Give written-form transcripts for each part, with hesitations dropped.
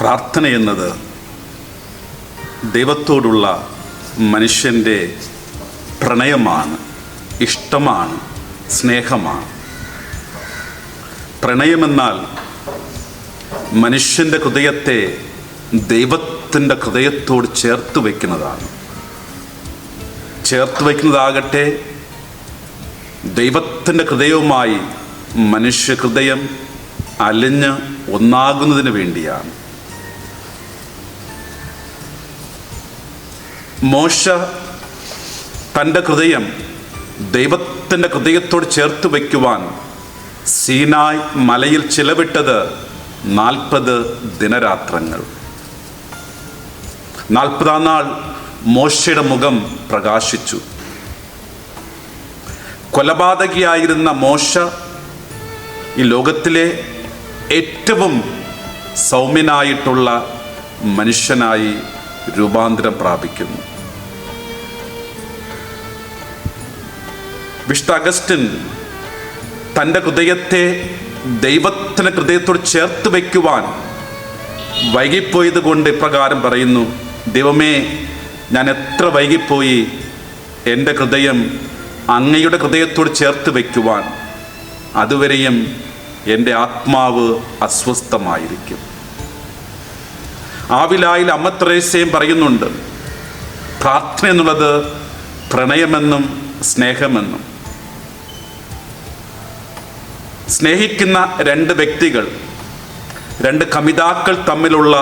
പ്രാർത്ഥന എന്നത് ദൈവത്തോടുള്ള മനുഷ്യൻ്റെ പ്രണയമാണ്, ഇഷ്ടമാണ്, സ്നേഹമാണ്. പ്രണയമെന്നാൽ മനുഷ്യൻ്റെ ഹൃദയത്തെ ദൈവത്തിൻ്റെ ഹൃദയത്തോട് ചേർത്ത് വയ്ക്കുന്നതാണ്. ചേർത്ത് വയ്ക്കുന്നതാകട്ടെ ദൈവത്തിൻ്റെ ഹൃദയവുമായി മനുഷ്യ ഹൃദയം അലിഞ്ഞ് ഒന്നാകുന്നതിന് വേണ്ടിയാണ്. മോശ തൻ്റെ ഹൃദയം ദൈവത്തിൻ്റെ ഹൃദയത്തോട് ചേർത്ത് വയ്ക്കുവാൻ സീനായ് മലയിൽ ചിലവിട്ടത് 40 ദിനരാത്രങ്ങൾ. 40-ാം നാൾ മോശയുടെ മുഖം പ്രകാശിച്ചു. കൊലപാതകിയായിരുന്ന മോശ ഈ ലോകത്തിലെ ഏറ്റവും സൗമ്യനായിട്ടുള്ള മനുഷ്യനായി രൂപാന്തരം പ്രാപിക്കുന്നു. വിശുദ്ധ അഗസ്റ്റിൻ തൻ്റെ ഹൃദയത്തെ ദൈവത്തിൻ്റെ ഹൃദയത്തോട് ചേർത്ത് വയ്ക്കുവാൻ വൈകിപ്പോയത് കൊണ്ട് ഇപ്രകാരം പറയുന്നു: ദൈവമേ, ഞാൻ എത്ര വൈകിപ്പോയി എൻ്റെ ഹൃദയം അങ്ങയുടെ ഹൃദയത്തോട് ചേർത്ത് വയ്ക്കുവാൻ. അതുവരെയും എൻ്റെ ആത്മാവ് അസ്വസ്ഥമായിരിക്കും. ആവിലായിൽ അമ്മ ത്രേസ്യയും പറയുന്നുണ്ട്, പ്രാർത്ഥന എന്നുള്ളത് പ്രണയമെന്നും സ്നേഹമെന്നും. സ്നേഹിക്കുന്ന 2 വ്യക്തികൾ, 2 കമിതാക്കൾ തമ്മിലുള്ള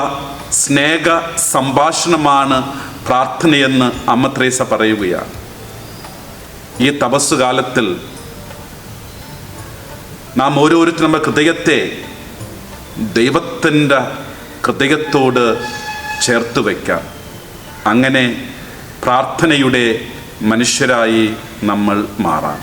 സ്നേഹ സംഭാഷണമാണ് പ്രാർത്ഥനയെന്ന് അമ്മ ത്രേസ്യ പറയുകയാണ്. ഈ തപസ്സുകാലത്തിൽ നാം ഓരോരുത്തരും നമ്മുടെ ഹൃദയത്തെ ദൈവത്തിൻ്റെ ഹൃദയത്തോട് ചേർത്ത് വയ്ക്കാം. അങ്ങനെ പ്രാർത്ഥനയുടെ മനുഷ്യരായി നമ്മൾ മാറാം.